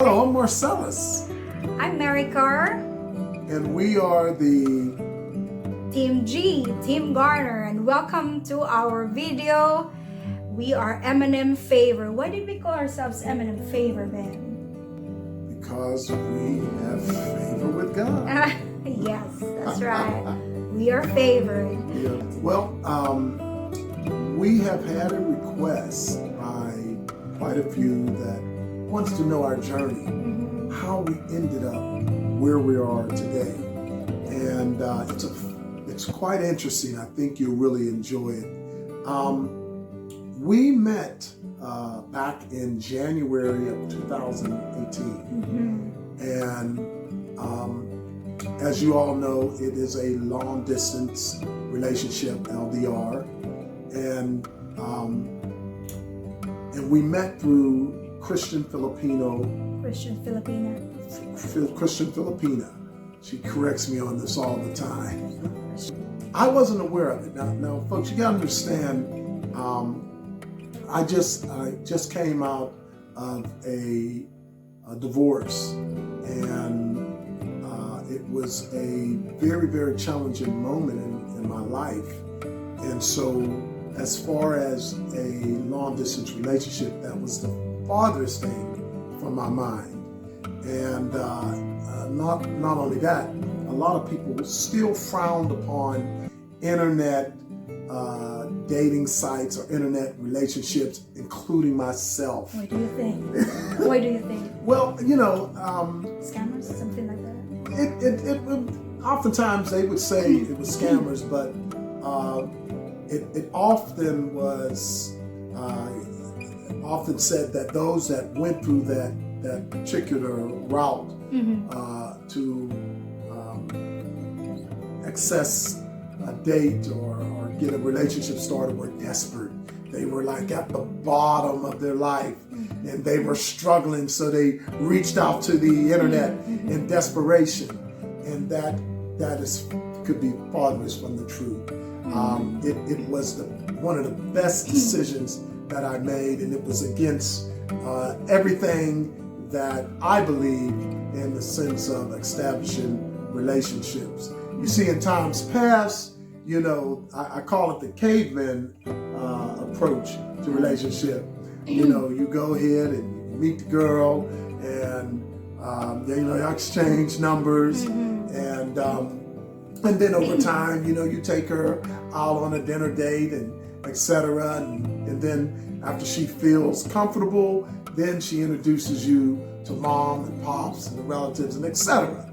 Hello, I'm Marcellus. I'm Mary Carr. And we are the Team G, Team Garner, and welcome to our video. We are M&Mfavor. Why did we call ourselves M&Mfavor, Ben? because we have favor with God. Yes, that's right. We are favored. Yeah. Well, we have had a request by quite a few that wants to know our journey, how we ended up where we are today, and it's quite interesting. I think you'll really enjoy it. We met back in January of 2018, and as you all know, it is a long distance relationship, LDR, and we met through Christian Filipina. She corrects me on this all the time. I wasn't aware of it. Now, folks, you gotta understand. I just came out of a divorce, and it was a very, very challenging moment in my life. And so, as far as a long distance relationship, that was the farthest thing from my mind. And not only that, a lot of people still frowned upon internet dating sites or internet relationships, including myself. What do you think? What do you think? Well, Scammers, something like that. It oftentimes they would say it was scammers, but it often was often said that those that went through that particular route to access a date or get a relationship started were desperate. They were like at the bottom of their life, and they were struggling, so they reached out to the internet in desperation, and that could be farthest from the truth. It was one of the best decisions that I made, and it was against everything that I believe in the sense of establishing relationships. You see, in times past, I call it the caveman approach to relationship. You go ahead and you meet the girl, and you exchange numbers, and then over time, you take her out on a dinner date and etc. And then after she feels comfortable, then she introduces you to mom and pops and the relatives and etc.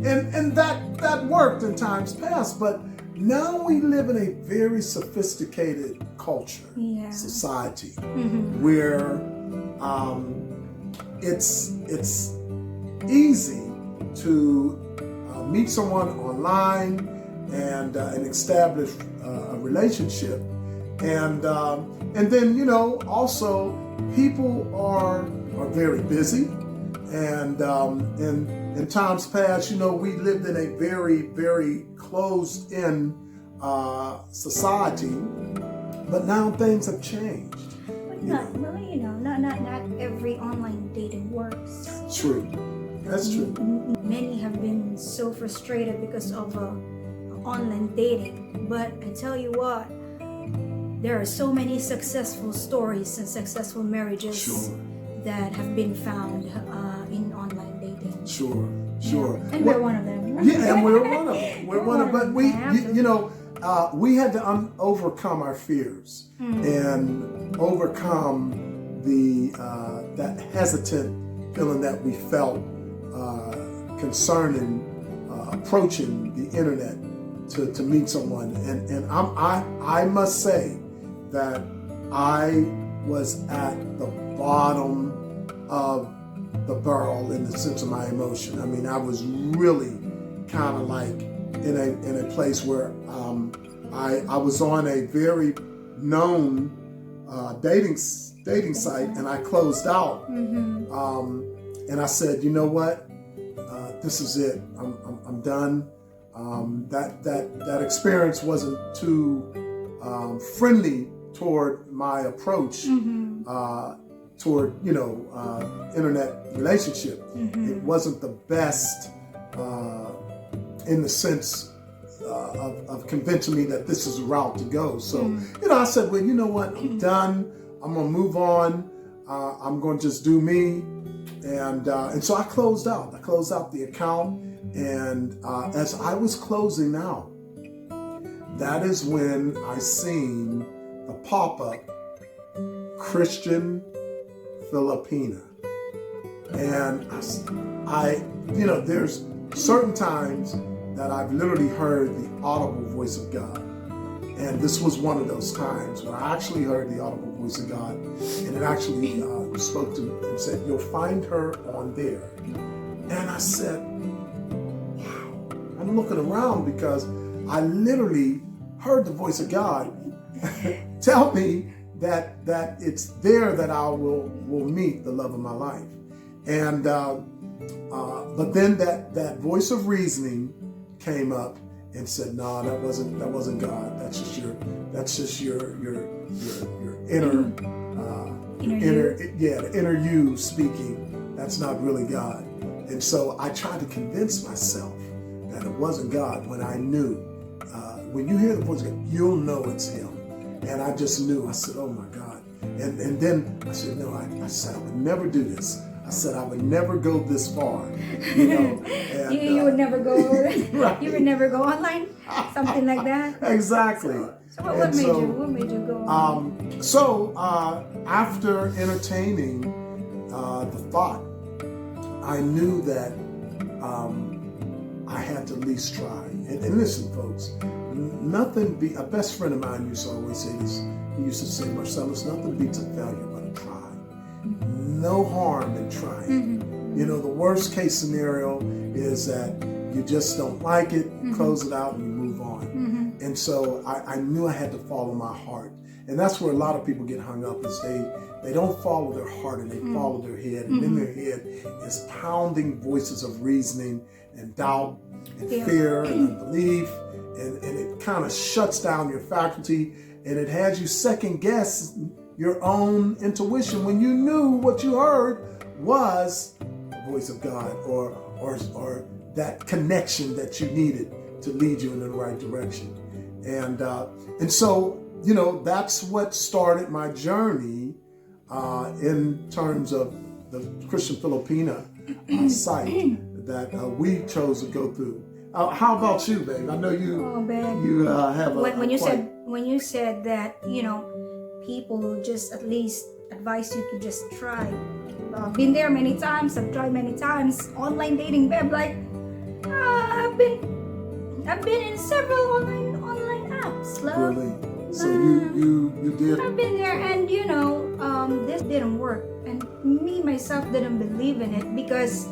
And that worked in times past, but now we live in a very sophisticated culture, society, where it's easy to meet someone online and establish a relationship, and then also people are very busy, and in times past, we lived in a very, very closed-in society, but now things have changed. But not every online dating works. True. That's true. Many have been so frustrated because of online dating. But I tell you what, there are so many successful stories and successful marriages that have been found in online dating. Sure. And we're one of them. Yeah, and we're one of them. We're one of them. But we had to overcome our fears and overcome that hesitant feeling that we felt concerning approaching the internet to meet someone. And I must say that I was at the bottom of the barrel in the sense of my emotion. I mean, I was really kind of like in a place where I was on a very known dating site, and I closed out. And I said, you know what? This is it. I'm done. That experience wasn't too friendly toward my approach. toward, internet relationship. It wasn't the best in the sense of convincing me that this is the route to go. So, I said, well, you know what? I'm done. I'm going to move on. I'm going to just do me. And so I closed out. I closed out the account. And as I was closing out, that is when I seen the pop-up Christian Filipina. And there's certain times that I've literally heard the audible voice of God. And this was one of those times where I actually heard the audible voice of God. And it actually spoke to me and said, you'll find her on there. And I said, wow. I'm looking around because I literally heard the voice of God tell me that it's there that I will meet the love of my life. And but then that voice of reasoning came up and said, no, that wasn't God. That's just your inner the inner you speaking. That's not really God. And so I tried to convince myself that it wasn't God when I knew. When you hear the voice of God, you'll know it's Him. And I just knew. I said, oh my God. And then I said, no, I said I would never do this. I said I would never go this far. And, you would never go. Right. You would never go online, something like that. Exactly. So what made you go on? So after entertaining the thought, I knew that I had to at least try. And listen, folks, a best friend of mine used to always say this. He used to say, Marcellus, nothing beats a failure but a try. No harm in trying. The worst case scenario is that you just don't like it, you close it out, and you move on. And so I knew I had to follow my heart. And that's where a lot of people get hung up, is they don't follow their heart and they follow their head. And in their head is pounding voices of reasoning and doubt and fear and unbelief. And it kind of shuts down your faculty, and it has you second guess your own intuition when you knew what you heard was the voice of God or that connection that you needed to lead you in the right direction. And so, that's what started my journey in terms of the Christian Filipina site that we chose to go through. How about you, babe? I know you. Oh, babe. You have when you said that, people just at least advise you to just try. I've been there many times. I've tried many times. Online dating, babe. Like I've been in several online apps. Love. Really? So you did. I've been there, and this didn't work, and me myself didn't believe in it because.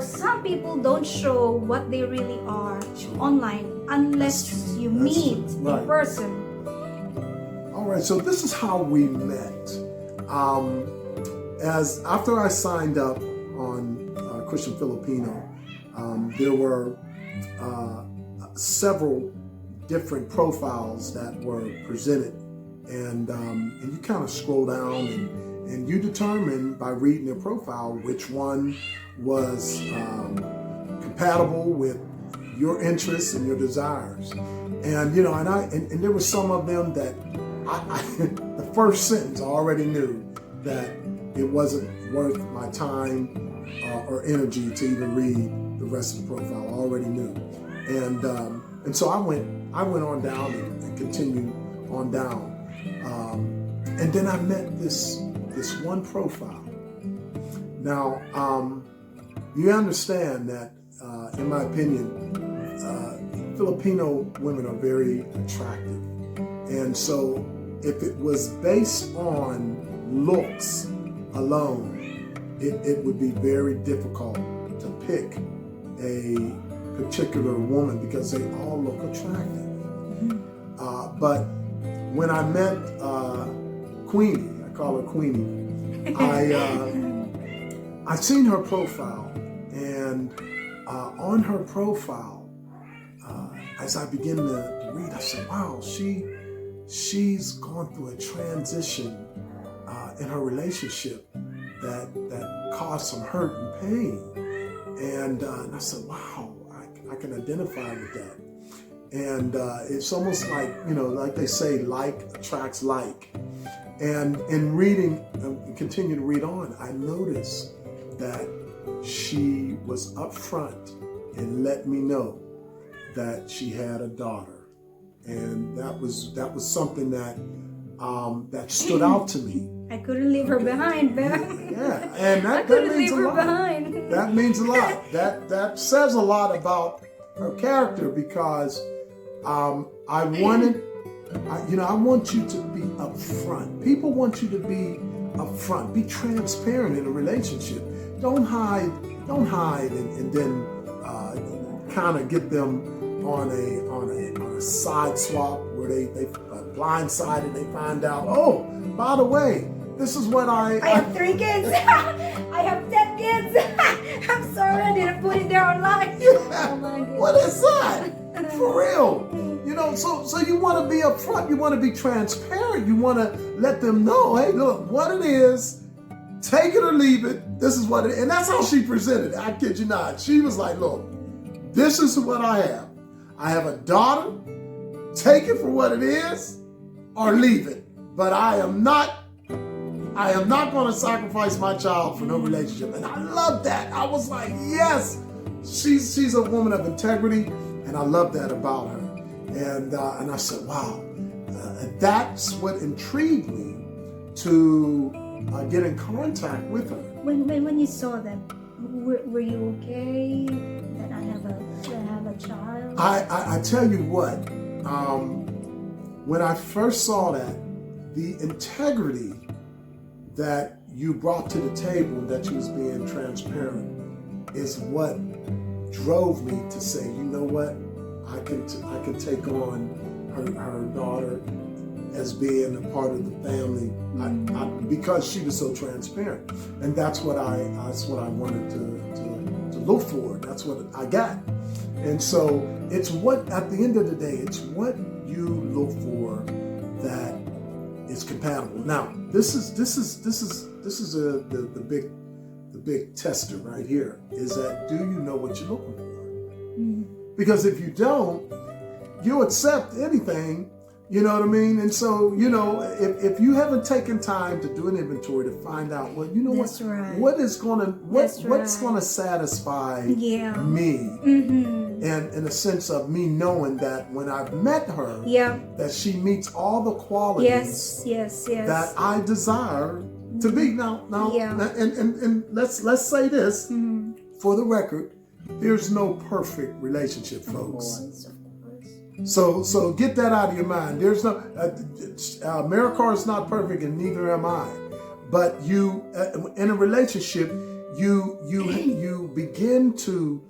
Some people don't show what they really are online unless you meet in person. All right, so this is how we met. As after I signed up on Christian Filipino, there were several different profiles that were presented, and you kind of scroll down and you determine by reading their profile which one was compatible with your interests and your desires. And and there were some of them that I the first sentence I already knew that it wasn't worth my time or energy to even read the rest of the profile. I already knew. And so I went on down and continued on down. And then I met this one profile. Now, you understand that, in my opinion, Filipino women are very attractive. And so if it was based on looks alone, it would be very difficult to pick a particular woman because they all look attractive. But when I met Queenie, I call her Queenie, I seen her profile, and on her profile, as I began to read, I said, wow, she's gone through a transition in her relationship that caused some hurt and pain. And I said, wow, I can identify with that. And it's almost like, like they say, like attracts like. And in reading, continue to read on, I noticed that she was upfront and let me know that she had a daughter. And that was something that stood out to me. I couldn't leave her behind, man. Yeah, and I that couldn't means leave a her lot. behind. That means a lot. That says a lot about her character, because I want you to be upfront. People want you to be upfront. Be transparent in a relationship. Don't hide, and then kind of get them on a side swap where they blindsided. They find out, oh, by the way, this is what I have 3 kids. I have 10 kids. I'm sorry, I didn't put it there online. Oh my goodness. What is that? For real. So you want to be upfront. You want to be transparent. You want to let them know, hey, look, what it is. Take it or leave it. This is what it is. And that's how she presented it. I kid you not. She was like, look, this is what I have. I have a daughter. Take it for what it is or leave it. But I am not going to sacrifice my child for no relationship. And I love that. I was like, yes, she's a woman of integrity, and I love that about her. And I said, wow, that's what intrigued me to get in contact with her. When you saw that, were you okay that I have a child? I tell you what, when I first saw that, the integrity that you brought to the table, that you was being transparent, is what drove me to say, you know what, I can take on her daughter as being a part of the family, because she was so transparent, and that's what I wanted to look for. That's what I got, and so it's what, at the end of the day, it's what you look for that is compatible. Now, this is the big tester right here. Is that, do you know what you're looking for? Because if you don't, you'll accept anything. You know what I mean? And so, if you haven't taken time to do an inventory to find out, well, you know That's right. what's gonna satisfy me, and in a sense of me knowing that when I've met her, that she meets all the qualities that I desire to be. Now, and let's say this for the record: there's no perfect relationship, folks. Of course. So get that out of your mind. There's no Maricar is not perfect, and neither am I. But you, in a relationship, you begin to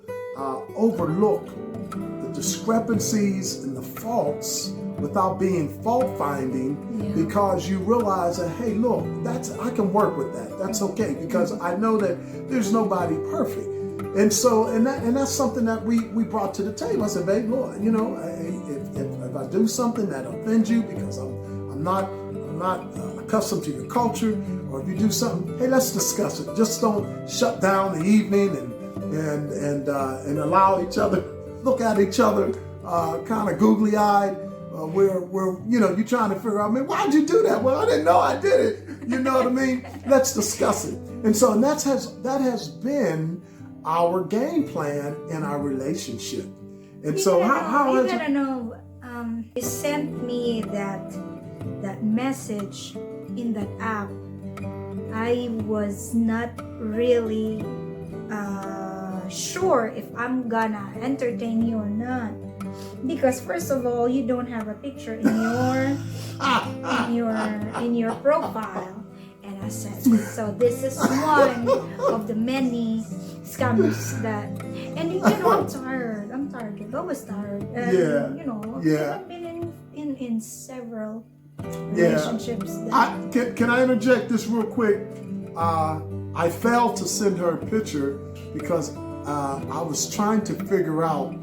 overlook the discrepancies and the faults without being fault finding, because you realize that, hey, look, I can work with that. That's okay, because I know that there's nobody perfect. And so, and that's something that we brought to the table. I said, babe, Lord, if I do something that offends you because I'm not accustomed to your culture, or if you do something, hey, let's discuss it. Just don't shut down the evening and allow each other, look at each other kind of googly eyed. Where you're trying to figure out, man, why'd you do that? Well, I didn't know I did it. You know what I mean? Let's discuss it. And so, and that has been our game plan in our relationship. And so how you gotta know, you sent me that message in that app. I was not really sure if I'm gonna entertain you or not, because first of all, you don't have a picture in your profile. And I said, so this is one of the many scammers that, and I'm tired. I'm always tired. And, I've been in several relationships. Can I interject this real quick? I failed to send her a picture because I was trying to figure out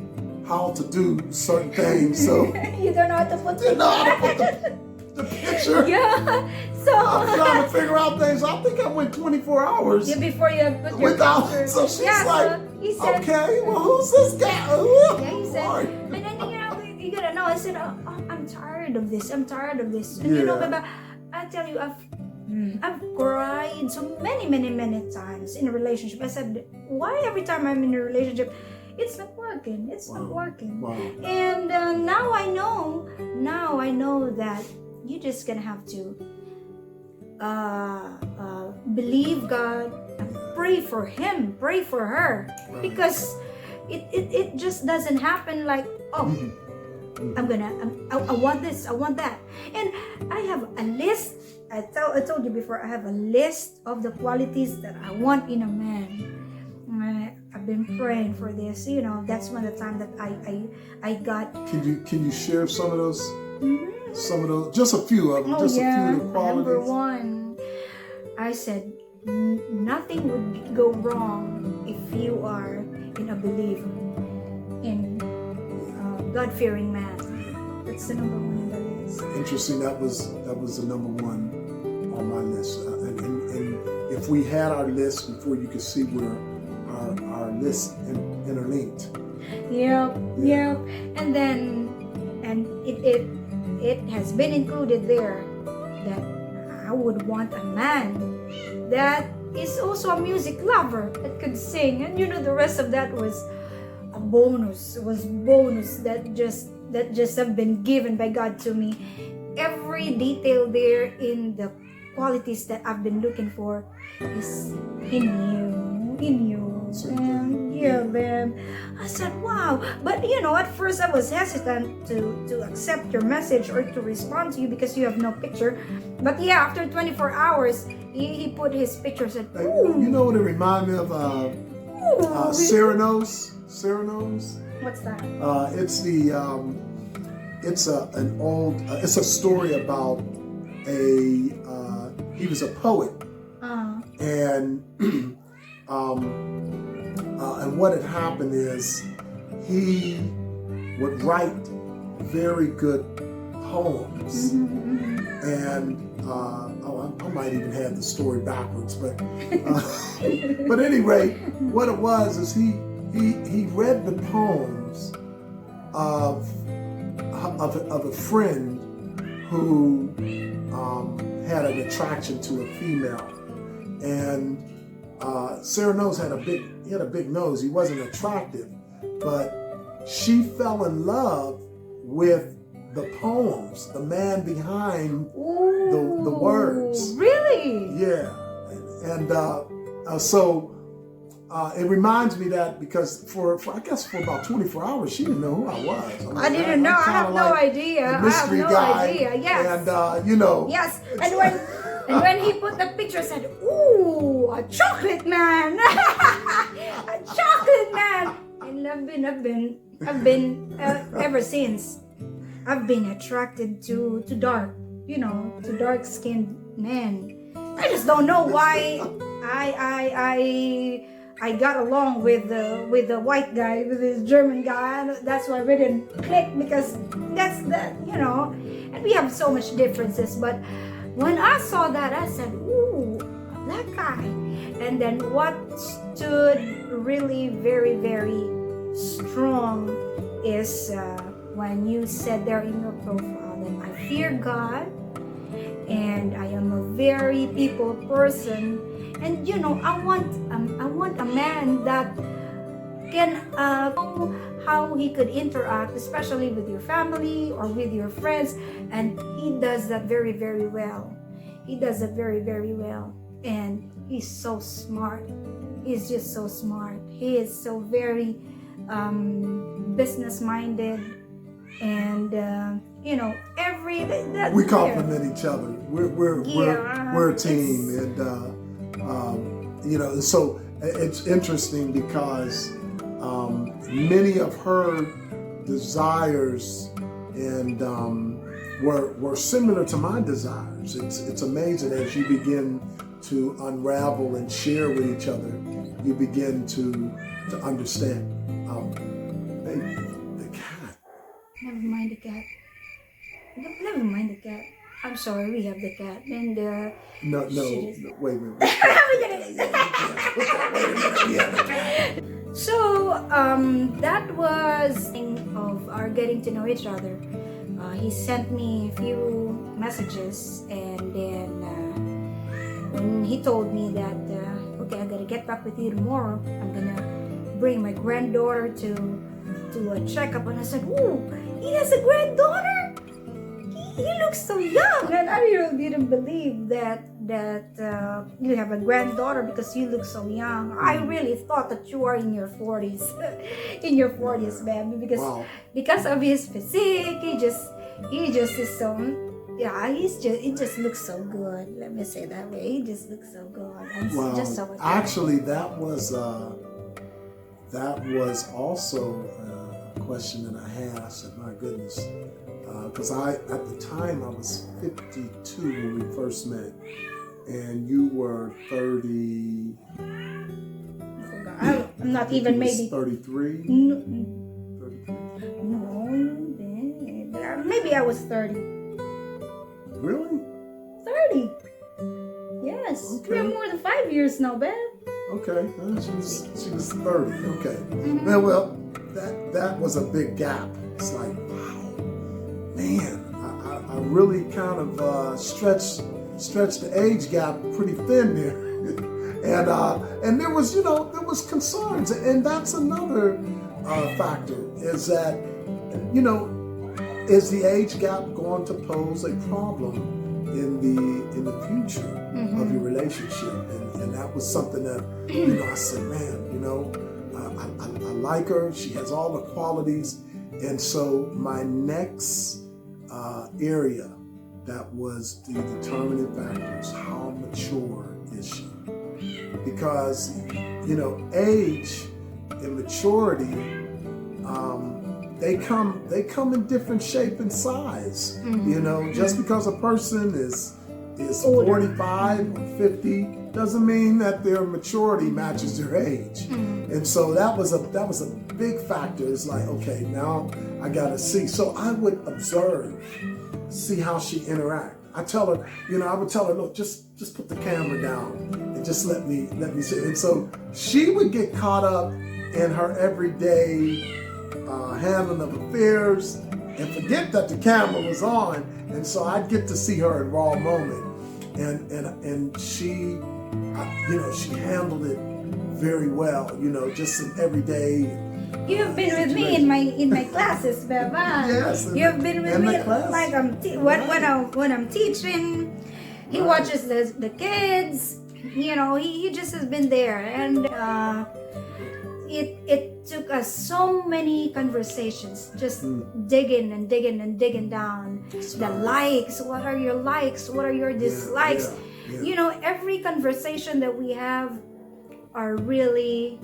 how to do certain things. So you don't know how to put the picture. Yeah. So I'm trying to figure out things. I think I went 24 hours yeah, before you put your without. picture. So she's yeah, like, so he said, okay, well, who's this guy? yeah, he said, Lord. and then you gotta know. I said, oh, I'm tired of this. I'm tired of this. And you know, Yeah. Baba, I tell you, I've cried so many times in a relationship. I said, why every time I'm in a relationship, it's not working. It's not working. Wow. And now I know that you're just gonna have to believe God and pray for him, pray for her, Right. because it just doesn't happen like, oh, I want this, I want that. And I have a list. I told you before, I have a list of the qualities that I want in a man. I've been praying for this. You know, that's when the time that I got. Can you share some of those? Some of those, just a few of them, Oh just yeah. a few of the qualities. Number one, I said nothing would go wrong if you are in a believer, in God-fearing man. That's the number one in the list. Interesting. That was the number one on my list. And if we had our list before, you could see where our list interlinked. Yep. And then, it has been included there that I would want a man that is also a music lover, that could sing. And you know, the rest of that was a bonus. It was bonus that just have been given by God to me. Every detail there in the qualities that I've been looking for is in you. And yeah, then I said, wow. But you know, at first I was hesitant to accept your message or to respond to you because you have no picture. But yeah, after 24 hours, he put his picture, said, ooh. You know what it reminded me of? Cyrano's. What's that? It's a story about he was a poet, and what had happened is he would write very good poems, and I might even have the story backwards, but at any rate, what it was is he read the poems of a friend who had an attraction to a female, and Cyrano's had a big nose. He wasn't attractive, but she fell in love with the poems, the man behind the words. Really? Yeah, and so it reminds me that because for I guess for about 24 hours she didn't know who I was. I didn't know. I have no idea. The mystery guy. Yes. And Yes. And when he put the picture, said, "Ooh, a chocolate man, a chocolate man." And I've been ever since. I've been attracted to dark-skinned men. I just don't know why I got along with the white guy, with this German guy. That's why we didn't click, because that's and we have so much differences. But when I saw that, I said, ooh, a black guy. And then what stood really very, very strong is when you said there in your profile that I fear God and I am a very people person. And I want a man that can know how he could interact, especially with your family or with your friends, and he does that very, very well. He does that very, very well, and he's so smart. He's just so smart. He is so very business-minded, and we complement each other. We're a team, and so it's interesting because many of her desires and were similar to my desires. It's amazing as you begin to unravel and share with each other, you begin to understand. The cat. Never mind the cat. Never mind the cat. I'm sorry, we have the cat. And No, she just... no, wait a minute. So that was of our getting to know each other. He sent me a few messages, and then when he told me that okay, I gotta get back with you tomorrow. I'm gonna bring my granddaughter to a checkup, and I said, "Ooh, he has a granddaughter. He looks so young," and I really didn't believe that you have a granddaughter because you look so young. I really thought that you are in your 40s, baby, because of his physique. He just is so, yeah. He just looks so good. Let me say that way. He just looks so good. And Well, just so actually, that was also a question that I had. I said, my goodness. Because at the time I was 52 when we first met, and you were 30. I'm not even maybe 33. No, 33. no, maybe I was 30. Really? 30. Yes. Okay. We're more than 5 years now, babe. Okay. She was 30. Okay. Mm-hmm. Well, that was a big gap. It's like, wow, man, I really kind of stretched the age gap pretty thin there, and there was concerns, and that's another factor, is that is the age gap going to pose a problem in the future of your relationship, and that was something that I said, man, I like her, she has all the qualities. And so my next area that was the determining factors, how mature is she? Because, age and maturity, they come in different shape and size. Just because a person is 45 or 50 doesn't mean that their maturity matches their age. And so that was a big factor. It's like, okay, now I gotta see. So I would observe, see how she interact. I would tell her, look, just put the camera down and just let me see. And so she would get caught up in her everyday handling of affairs and forget that the camera was on. And so I'd get to see her in raw moment, and she, she handled it very well. Just in everyday. You've been with me in my classes, Beba. Yes. You've been with me class. like when I'm teaching. He watches the kids. He just has been there, and it took us so many conversations, just digging down. The likes, what are your likes? What are your dislikes? Yeah. Every conversation that we have are really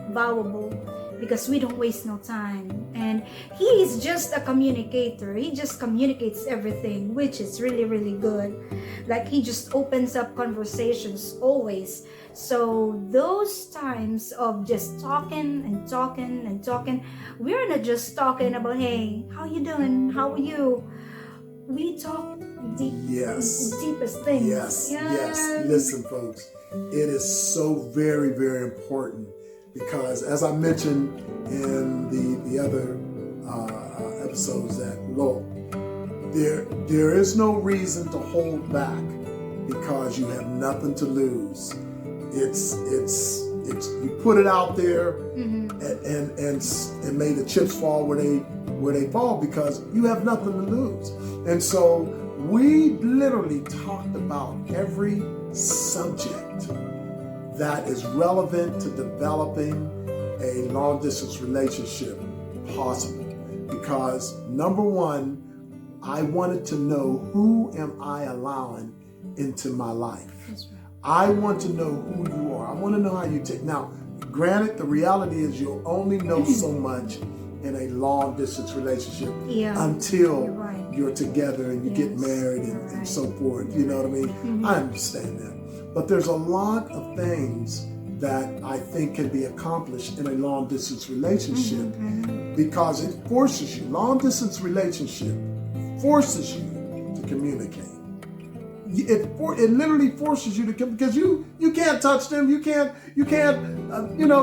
valuable because we don't waste no time. And he's just a communicator. He just communicates everything, which is really, really good. Like, he just opens up conversations always. So those times of just talking, we're not just talking about, hey, how you doing? How are you? We talk deepest things. Yes. Listen, folks, it is so very, very important, because as I mentioned in the other episodes, that look, there is no reason to hold back, because you have nothing to lose. It's you put it out there, and may the chips fall where they fall, because you have nothing to lose. And so we literally talked about every subject that is relevant to developing a long distance relationship possible. Because number one, I wanted to know, who am I allowing into my life? That's right. I want to know who you are. I want to know how you take. Now, granted, the reality is you'll only know so much in a long distance relationship until you're together and you get married and so forth. You know what I mean? I understand that. But there's a lot of things that I think can be accomplished in a long distance relationship, because it forces you. Long distance relationship forces you to communicate. it literally forces you to come, because you can't touch them, you can't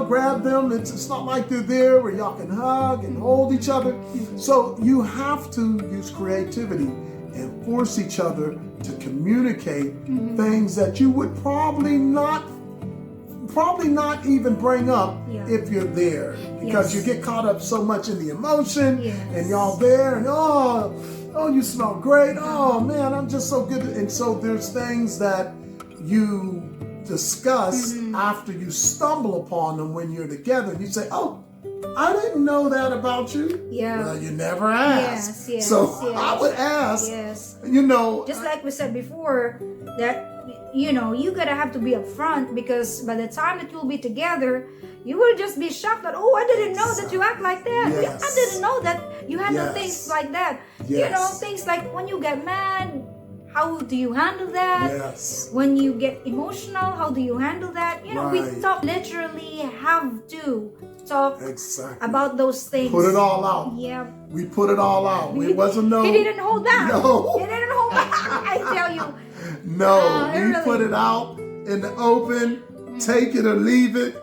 grab them. It's not like they're there where y'all can hug and hold each other. So you have to use creativity and force each other to communicate things that you would probably not even bring up if you're there, because you get caught up so much in the emotion, and y'all there, and oh, you smell great. Oh man, I'm just so good. And so there's things that you discuss after you stumble upon them when you're together. And you say, oh, I didn't know that about you. Yeah. Well, you never asked. Yes, so I would ask, just like we said before, that you gotta have to be upfront, because by the time that you'll be together, you will just be shocked that, oh, I didn't know that you act like that. Yes. I didn't know that you handle things like that. Yes. Things like when you get mad, how do you handle that? Yes. When you get emotional, how do you handle that? We literally have to talk about those things. Put it all out. Yeah. We put it all out. It wasn't no. He didn't hold back. No. He didn't hold back. I tell you. No, we put it out in the open. Take it or leave it.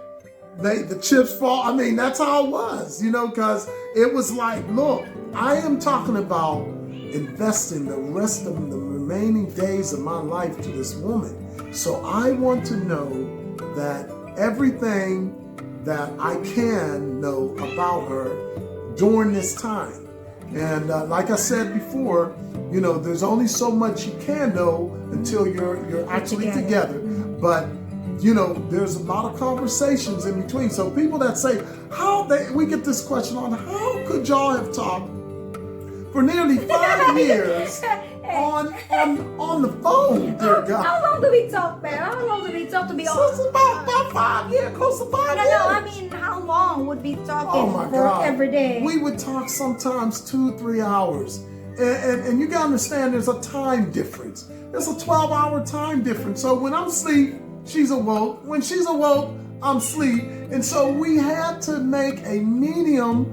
The chips fall. I mean, that's how it was, because it was like, look, I am talking about investing the rest of the remaining days of my life to this woman. So I want to know that everything that I can know about her during this time. And like I said before, there's only so much you can know until you're actually together. But there's a lot of conversations in between. So people that say, we get this question on, how could y'all have talked for nearly 5 years on the phone, dear God? How long do we talk, man? How long do we talk to be honest? So it's about 5 years, close to 5 years. No, I mean, how long would we talking for God. every day? We would talk sometimes 2-3 hours. And you gotta understand, there's a time difference. There's a 12-hour time difference. So when I'm asleep, she's awoke. When she's awoke, I'm asleep. And so we had to make a medium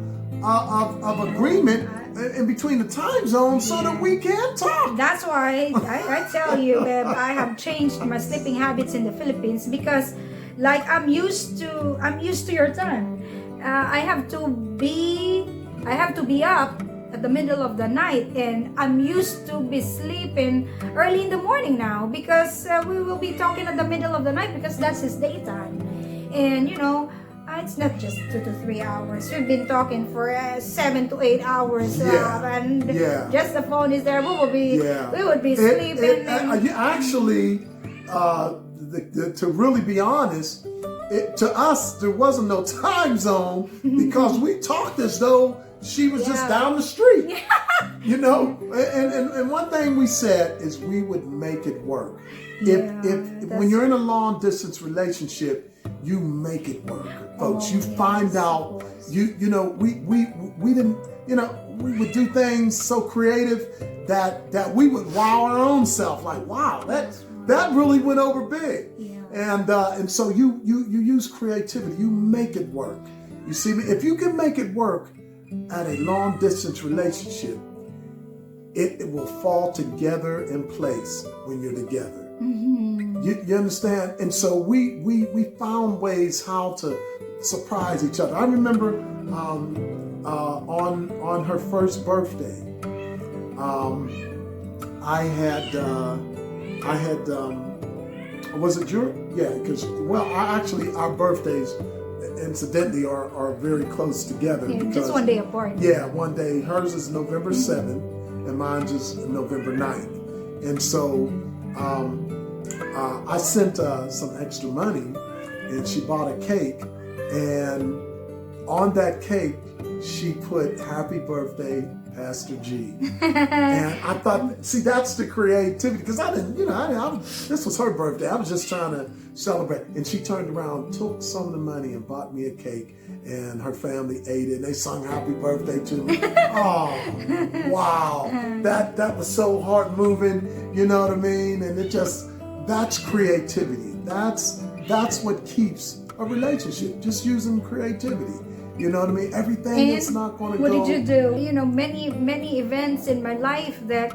of agreement in between the time zones so that we can talk. That's why I tell you, babe, I have changed my sleeping habits in the Philippines, because like I'm used to your time. I have to be up at the middle of the night, and I'm used to be sleeping early in the morning now, because we will be talking at the middle of the night, because that's his daytime. And it's not just 2 to 3 hours. We've been talking for 7 to 8 hours, and just the phone is there. We would be sleeping. Actually, to really be honest, to us there wasn't no time zone, because we talked as though she was just down the street. And one thing we said is we would make it work. If when you're in a long distance relationship, you make it work, folks. You find out. We didn't. We would do things so creative that we would wow our own self. Like, wow, that really went over big. And so you use creativity. You make it work. You see, if you can make it work at a long distance relationship, it will fall together in place when you're together. You understand? And so we found ways how to surprise each other. I remember on her first birthday, I had was it your? Yeah, because our birthdays incidentally are very close together. Yeah, just one day apart. Yeah, one day. Hers is November 7th and mine's is November 9th. And so I sent some extra money, and she bought a cake, and on that cake she put "Happy Birthday, Pastor G." And I thought, see, that's the creativity, because I didn't, this was her birthday. I was just trying to celebrate. And she turned around, took some of the money, and bought me a cake, and her family ate it, and they sung "Happy Birthday" to me. Oh, wow. That was so heart moving, you know what I mean? And that's creativity. That's what keeps a relationship, just using creativity. You know what I mean? Everything is not going to go. What did you do? Many events in my life that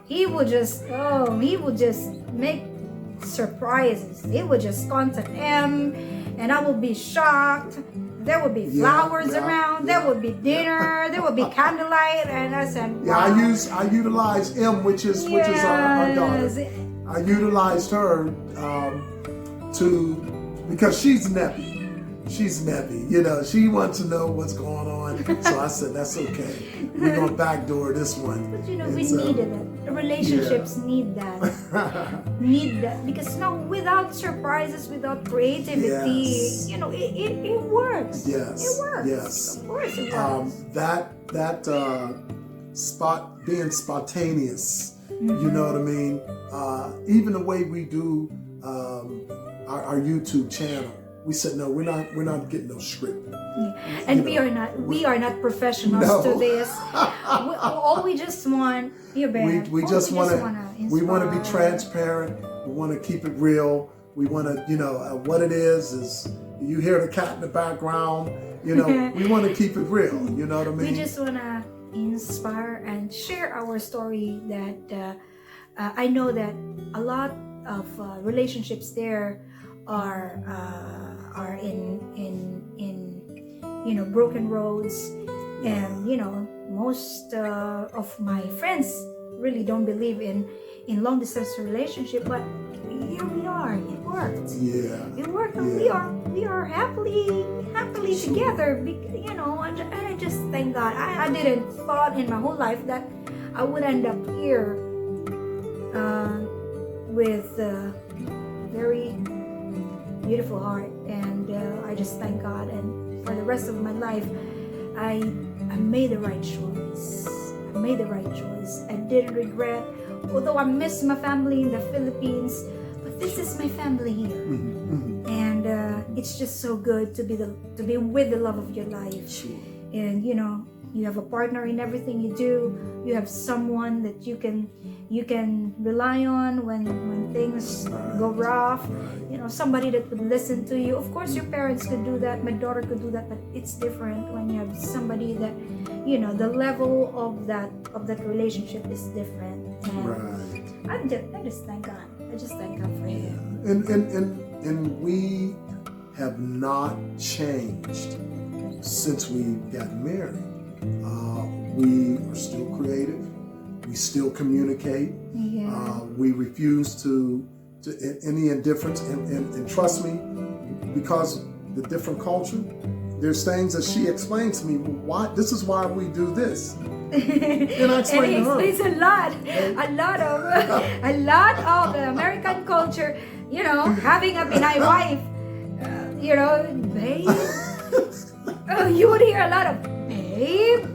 he would just make surprises. He would just contact M, and I would be shocked. There would be flowers around. There would be dinner. There would be candlelight, and I said, wow. Yeah, I utilize M, which is our daughter. I utilized her because she's neppy. She's neppy, she wants to know what's going on. So I said, that's okay. We're going to backdoor this one. But we needed it. The relationships need that. Because without surprises, without creativity, it works. Yes. It works. Yes. Of course it works. Being spontaneous, you know what I mean? Even the way we do our YouTube channel. We said no. We're not getting no script. Yeah. And we are not professionals to this. We just want We want to be transparent. We want to keep it real. We want to what it is you hear the cat in the background. We want to keep it real. You know what I mean? We just want to inspire and share our story. That I know that a lot of relationships there are in broken roads, and most of my friends really don't believe in long distance relationship, but here we are. It worked. It worked, and we are happily together. And I just thank God. I didn't thought in my whole life that I would end up here with a very beautiful heart, and I just thank God. And for the rest of my life, I made the right choice. I didn't regret, although I miss my family in the Philippines, but this is my family here. And it's just so good to be with the love of your life. Sure. And you have a partner in everything you do. You have someone that you can rely on when things go rough. Somebody that would listen to you. Of course, your parents could do that. My daughter could do that, but it's different when you have somebody that the level of that relationship is different. And I just thank God. I just thank God for him. And we have not changed since we got married. We are still creative. We still communicate. We refuse to any indifference. And trust me, because the different culture, there's things that she explains to me. This is why we do this. And I explain to her. It's a lot of the American culture. Having a benign wife. Babe. You would hear a lot of babe.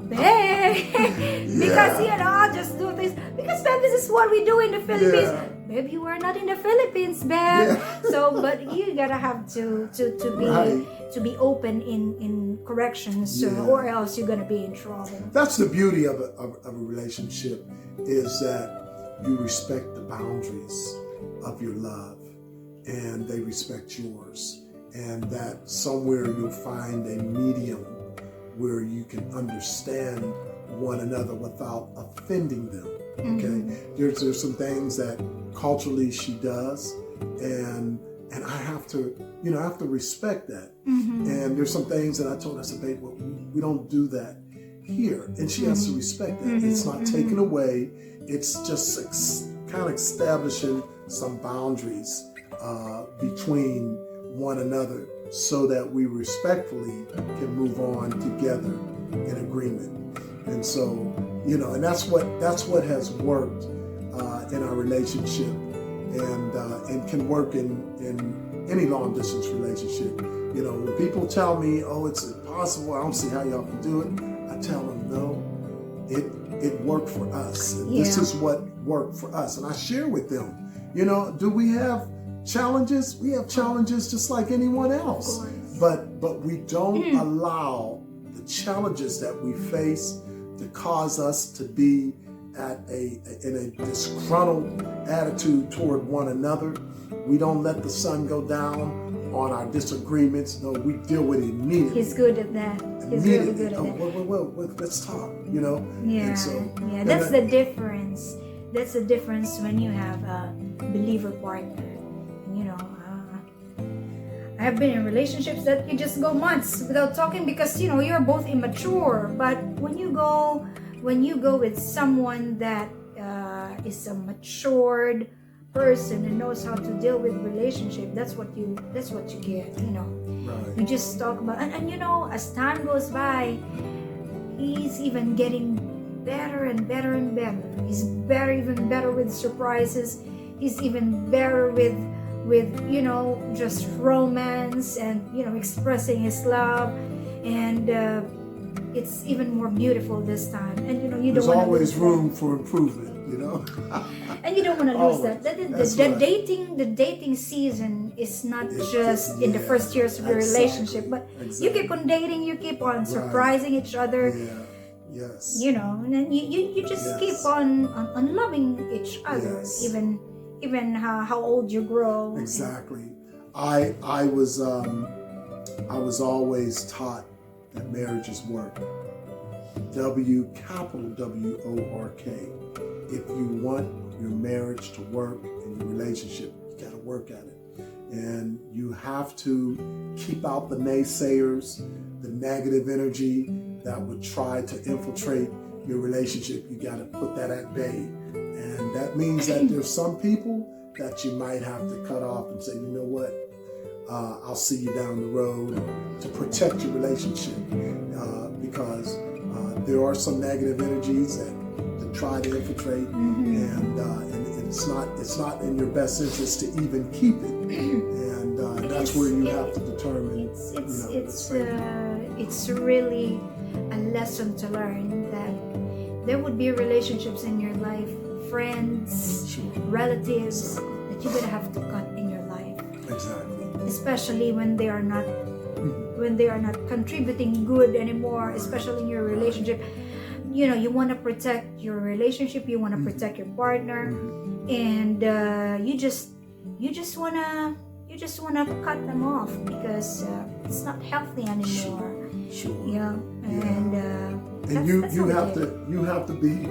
Because I'll just do this because babe, this is what we do in the Philippines. Babe, you are not in the Philippines, babe. So, but you gotta have to be open in corrections, or else you're gonna be in trouble. That's the beauty of a relationship, is that you respect the boundaries of your love, and they respect yours, and that somewhere you'll find a medium where you can understand one another without offending them. Okay, there's some things that culturally she does, and I have to respect that. And there's some things that I told her, I said, babe, well, we don't do that here, and she has to respect that. It's not taken away. It's just kind of establishing some boundaries between one another, so that we respectfully can move on together in agreement. And so, and that's what has worked in our relationship, and can work in any long distance relationship. When people tell me, oh, it's impossible, I don't see how y'all can do it, I tell them, no, it worked for us. And this is what worked for us. And I share with them, do we have challenges? We have challenges just like anyone else, but we don't allow the challenges that we face to cause us to be in a disgruntled attitude toward one another. We don't let the sun go down on our disagreements. No, we deal with it immediately. He's good at that. He's really good at that. Well, let's talk, Yeah, And so, yeah. That's the difference. That's the difference when you have a believer partner. I have been in relationships that you just go months without talking because you're both immature. But when you go with someone that is a matured person and knows how to deal with relationship, that's what you get. right. You just talk about and as time goes by, he's even getting better and better and better. He's even better with surprises. He's even better with just romance and expressing his love, and it's even more beautiful this time. And There's always room for improvement. And you don't want to lose that. The Right. dating season is not just in the first years of your relationship, but you keep on dating, you keep on surprising each other. Yeah. Yes. And then you just keep on loving each other, Yes. even how old you grow. Exactly. I was always taught that marriages work. Capital W-O-R-K. If you want your marriage to work and your relationship, you got to work at it. And you have to keep out the naysayers, the negative energy that would try to infiltrate your relationship. You got to put that at bay. And that means that there's some people that you might have to cut off and say, you know what, I'll see you down the road, to protect your relationship, because there are some negative energies that try to infiltrate, and it's not in your best interest to even keep it, and that's where you have to determine. It's really a lesson to learn that there would be relationships in your life, friends, relatives, that you're gonna have to cut in your life. Exactly. Especially when they are not contributing good anymore, especially in your relationship. You want to protect your relationship, you want to protect your partner, and you just want to cut them off because it's not healthy anymore. Sure. Yeah. And you have to be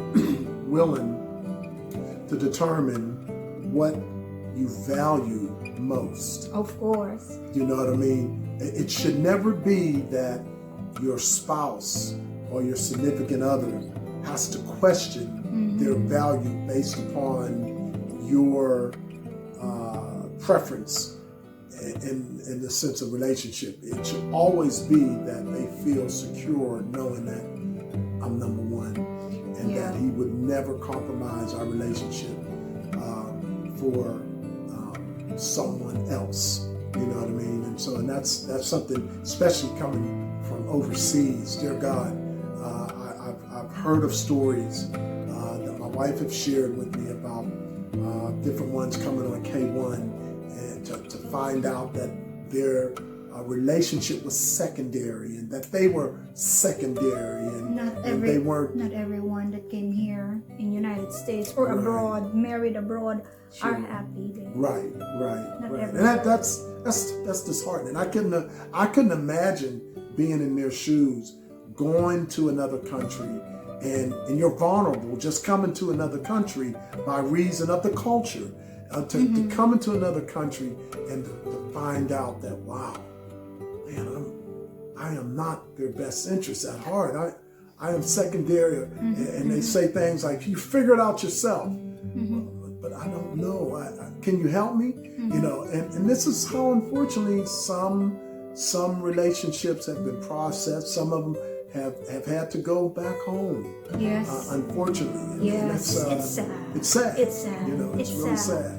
willing to determine what you value most. Of course. You know what I mean? It should never be that your spouse or your significant other has to question their value based upon your preference in the sense of relationship. It should always be that they feel secure knowing that I'm number one, and that he would never compromise our relationship for someone else. You know what I mean? And that's something, especially coming from overseas. Dear God, I've heard of stories that my wife has shared with me about different ones coming on K1, and to find out that their relationship was secondary, and that they were secondary, and they weren't. Not everyone that came here in United States or abroad, married abroad, are happy. Right. And that's disheartening. I couldn't imagine being in their shoes, going to another country, and you're vulnerable, just coming to another country by reason of the culture, to come into another country and to find out that, wow, man, I am not their best interest at heart. I am secondary, and they say things like, you figure it out yourself. But I don't know. Can you help me? And this is how, unfortunately, some relationships have been processed. Some of them have had to go back home. Yes. Unfortunately. Yes. It's sad. It's sad. It's sad. It's really sad.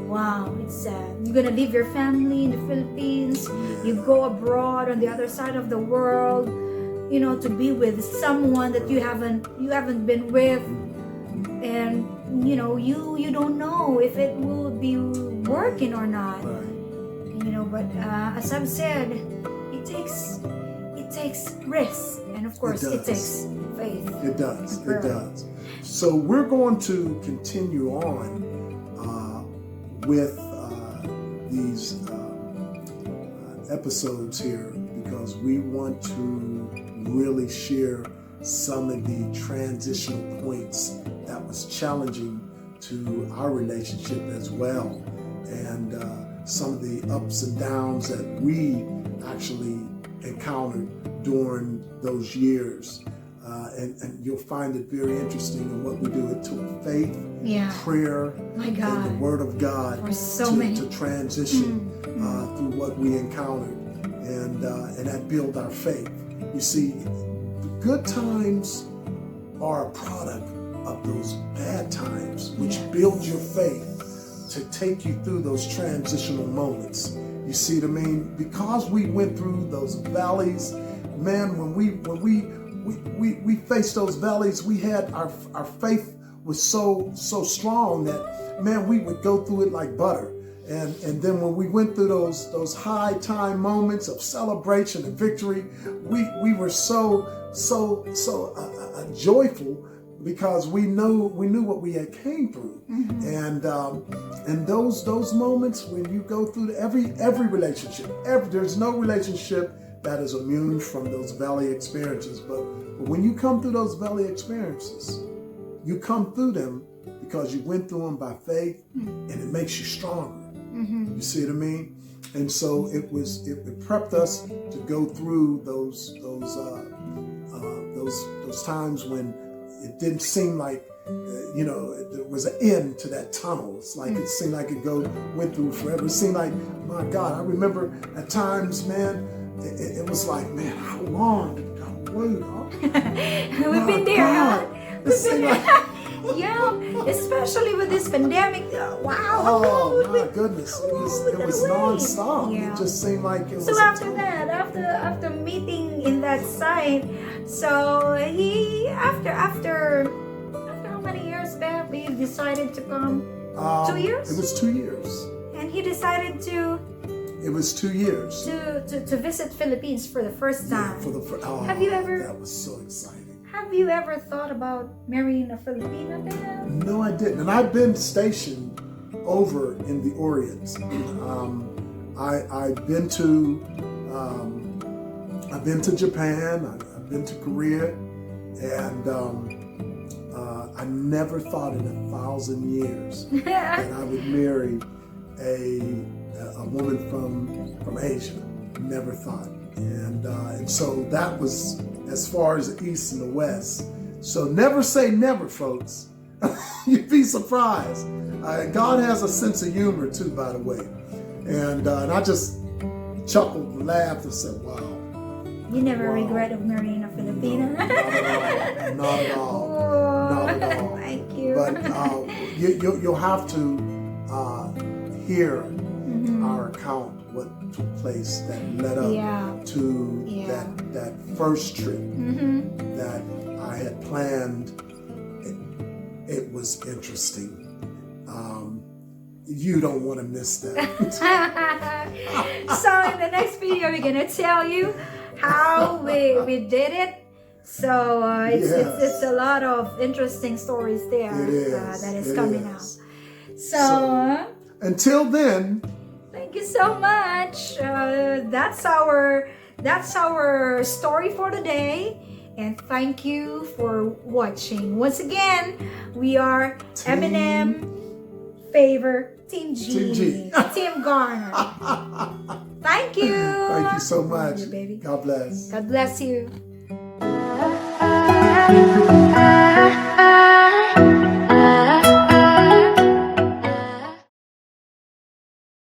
Wow, it's sad. You're gonna leave your family in the Philippines. You go abroad on the other side of the world, to be with someone that you haven't been with, and you don't know if it will be working or not. Right. But as I've said, it takes risk, and of course it takes faith. It does. So we're going to continue on with these episodes here because we want to really share some of the transitional points that was challenging to our relationship as well, and some of the ups and downs that we actually encountered during those years. And you'll find it very interesting in what we do. It took faith, prayer, My God. and the Word of God to transition through what we encountered, and that built our faith. You see, the good times are a product of those bad times, which build your faith to take you through those transitional moments. You see what I mean? Because we went through those valleys, man, when we faced those valleys, we had our faith was so strong that, man, we would go through it like butter. And then when we went through those high time moments of celebration and victory, we were so joyful because we knew what we had came through. And those moments when you go through every relationship, there's no relationship that is immune from those valley experiences. But when you come through those valley experiences, you come through them because you went through them by faith, and it makes you stronger. You see what I mean? And so it prepped us to go through those times when it didn't seem like there was an end to that tunnel. It's like it seemed like it went through forever. It seemed like, my God, I remember at times, man, it was like, man, how long did it go? Wait, We've been there, huh? We've been there. Yeah, especially with this pandemic. Wow. Oh my goodness, it was nonstop. Yeah. It just seemed like it was. So after that, after meeting in that site, so he after how many years back we decided to come? 2 years? It was 2 years. And he decided to. It was 2 years. To visit Philippines for the first time. Yeah, Have you ever? That was so exciting. Have you ever thought about marrying a Filipina then? No, I didn't. And I've been stationed over in the Orient. I've been to Japan. I've been to Korea, and I never thought in 1,000 years that I would marry a woman from Asia. Never thought. And so that was as far as the East and the West. So never say never, folks. You'd be surprised. God has a sense of humor too, by the way. And I just chuckled and laughed and said, wow. You never regret of marrying a Filipina? No, not at all. Not at all. Thank you. But you'll have to hear our account, what took place that led up to that first trip that I had planned. It was interesting. You don't want to miss that. So in the next video, we're gonna tell you how we did it. So it's a lot of interesting stories there that is coming out. So until then. Thank you so much. That's our story for today, and thank you for watching. Once again, we are M&Mfavor, Team G, Team Garner. Thank you. Thank you so much. Love you, baby. God bless. God bless you.